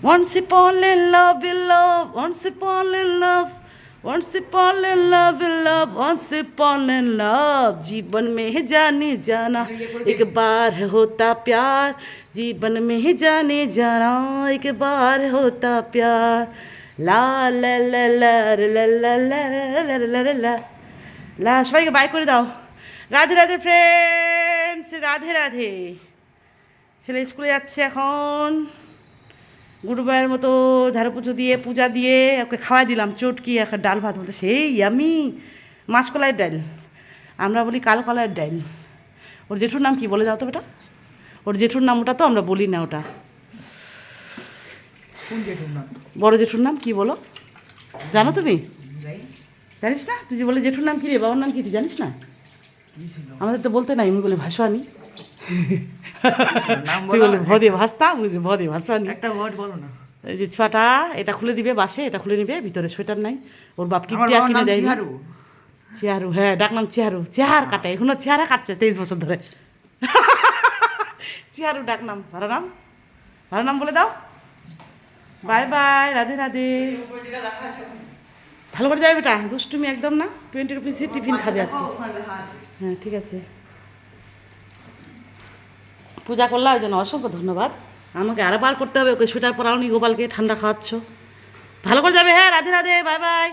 Once upon in love, in love, once upon in love, once upon in love, in love, once upon in love. जीवन में है जाने जाना एक बार है होता प्यार, जीवन में है जाने जाना एक बार है होता प्यार. ला ला ला ला ला ला ला ला ला ला ला লা. সবাইকে বাই করে দাও. রাধে রাধে ফ্রেন্ডস, রাধে রাধে. ছেলে স্কুলে যাচ্ছে এখন. গুরুবারের মতো ঝাড়ু পুজো দিয়ে পূজা দিয়ে ওকে খাওয়াই দিলাম চটকি একটা ডাল ভাত বলতে সেই আমি মাসকলাইয়ের ডাল, আমরা বলি কালো কলাইয়ের ডাল. ওর জেঠুর নাম কি বলে যাও তো বেটা? ওর জেঠুর নাম ওটা তো আমরা বলি না ওটা. বড় জেঠুর নাম কি বলো জানো তুমি? জানিস না? তুই যে বলে জেঠুর নাম কি রে, বাবার নাম কি তুই জানিস না? আমাদের তো বলতে নাই, আমি বলি ভাসানি. ভদে ভাসতা ভদে ভাসানি. একটা ওয়ার্ড বলো না. এই যে ছোয়াটা এটা খুলে দিবে, বাসে এটা খুলে নিবে, ভিতরে সোয়েটার নাই. ওর বাপ কিপটিয়া কিনে দেয়. চেহারু, হ্যাঁ ডাকনাম চেহারু. চেহার কাটে এখনো, চেহারা কাটছে 23 বছর ধরে. চেহারু ডাকনাম. ভালো নাম, ভালো নাম বলে দাও. Bye bye, Radhe Radhe. ভালো করে যাবে বেটা, দুষ্টুমি একদম না. 20 রুপিস টিফিন খাবে আজকে. হ্যাঁ ঠিক আছে. পূজা করলে ওই জন্য অসংখ্য ধন্যবাদ. আমাকে আরো বার করতে হবে, ওকে সোয়েটার পরাওনি, গোপালকে ঠান্ডা খাওয়াচ্ছ. ভালো করে যাবে. হ্যাঁ রাধে রাধে, বাই বাই.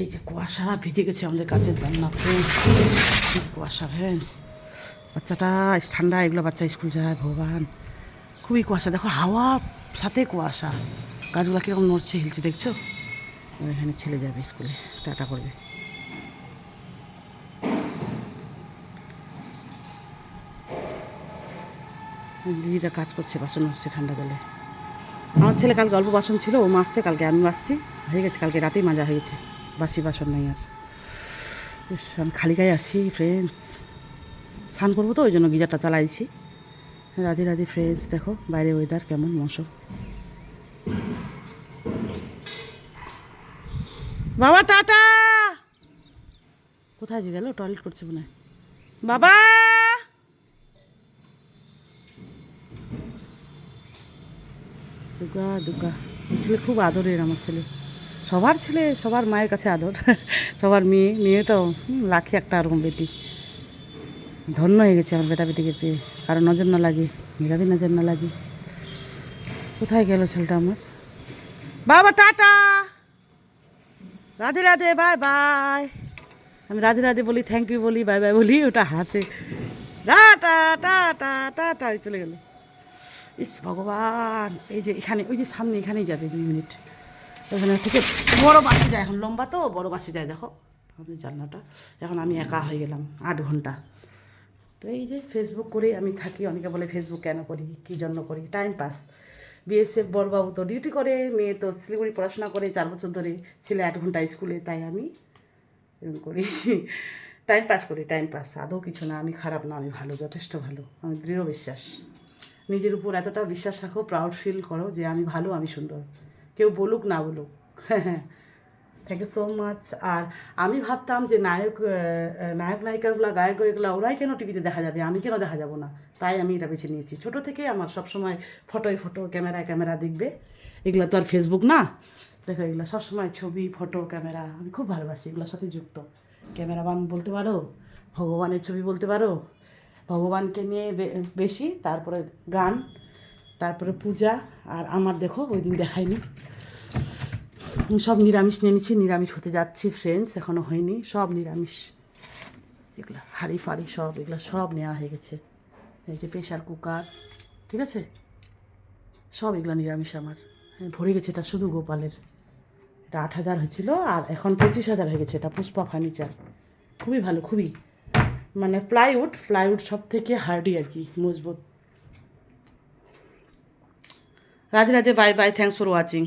এই যে কুয়াশা ভিজে গেছে আমাদের কাছের জানলা. কুয়াশা ফ্রেন্ডস, বাচ্চাটা ঠান্ডা, এগুলো বাচ্চা স্কুল যায়. ভগবান খুবই কুয়াশা. দেখো হাওয়া সাথে কুয়াশা, গাছগুলো কীরকম নড়ছে হিলছে দেখছো. এখানে ছেলে যাবে স্কুলে, টাটা করবে. দিদিরা কাজ করছে, বাসন আসছে ঠান্ডা জলে. আমার ছেলে কালকে অল্প বাসন ছিল, ও মাজছে, কালকে আমি মাজছি, হয়ে গেছে. কালকে রাতেই মাজা হয়ে গেছে, বাসি বাসন নাই আর. আমি খালি গায়ে আছি ফ্রেন্ডস, স্নান করবো তো ওই জন্য গিজারটা চালাইছি. রাধে রাধে ফ্রেন্ডস. দেখো বাইরে ওয়েদার কেমন মৌসুম. বাবা টাটা. কোথায় যে গেল? টয়লেট করছে মনে হয়. বাবা দুগা দুগা. ছেলে খুব আদরের আমার ছেলে. সবার ছেলে সবার মায়ের কাছে আদর. সবার মেয়ে তো লাখে একটা এরকম বেটি. ধন্য হয়ে গেছে আমার বেটা বেটিকে পেয়ে. কারো নজর না লাগে, মেরাবি নজর না লাগে. কোথায় গেল ছেলেটা আমার? বাবা tata, Radhe Radhe, bye bye. আমি রাধে রাধে বলি, থ্যাংক ইউ বলি, বাই বাই বলি, ওটা হাসে. টাটা টাটা টাটা চলে গেল. ইস ভগবান. এই যে এখানে, ওই যে সামনে এখানেই যাবে 2 মিনিট. ওখানে থেকে বড় বাসে যায়, এখন লম্বা তো বড় বাসে যায়. দেখো আমাদের জানলাটা. এখন আমি একা হয়ে গেলাম 8 ঘন্টা. তো এই যে ফেসবুক করে আমি থাকি. অনেকে বলে ফেসবুক কেন করি, কী জন্য করি? Time pass. বিএসএফ বড়বাবু তো ডিউটি করে, মেয়ে তো শিলিগুড়ি পড়াশোনা করে 4 বছর ধরে, ছেলে 8 ঘন্টা স্কুলে, তাই আমি এরকম করি. টাইম পাস করি, টাইম পাস. আদৌ কিছু না, আমি খারাপ না, আমি ভালো, যথেষ্ট ভালো. আমি দৃঢ় বিশ্বাস. নিজের উপর এতটা বিশ্বাস রাখো, প্রাউড ফিল করো যে আমি ভালো, আমি সুন্দর, কেউ বলুক না বলুক. Thank you so much. আর আমি ভাবতাম যে নায়ক নায়িকাগুলো, গায়ক গায়িকাগুলো ওরাই কেন টিভিতে দেখা যাবে, আমি কেন দেখা যাব না, তাই আমি এটা বেছে নিয়েছি. ছোটো থেকে আমার সবসময় ফটো, ক্যামেরা দেখবে. এগুলো তো আর ফেসবুক না. দেখো এগুলো সবসময় ছবি, ফটো, ক্যামেরা আমি খুব ভালোবাসি. এগুলোর সাথে যুক্ত. ক্যামেরাম্যান বলতে পারো, ভগবানের ছবি বলতে পারো, ভগবানকে নিয়ে বেশি, তারপরে গান, তারপরে পূজা. আর আমার দেখো ওই দিন দেখাইনি, সব নিরামিষ নিয়ে নিচ্ছি. নিরামিষ হতে যাচ্ছি ফ্রেন্ডস, এখনও হয়নি. সব নিরামিষ. এগুলো হাঁড়ি ফাড়ি সব, এগুলো সব নেওয়া হয়ে গেছে. এই যে প্রেশার কুকার, ঠিক আছে, সব এগুলো নিরামিষ আমার. ভরে গেছে. এটা শুধু গোপালের. এটা 8,000 হয়েছিল, আর এখন 25,000 হয়ে গেছে. এটা পুষ্পা ফার্নিচার. খুবই ভালো, খুবই, মানে প্লাইউড সব থেকে হার্ডি আর কি, মজবুত. Radhe Radhe, bye bye, thanks for watching.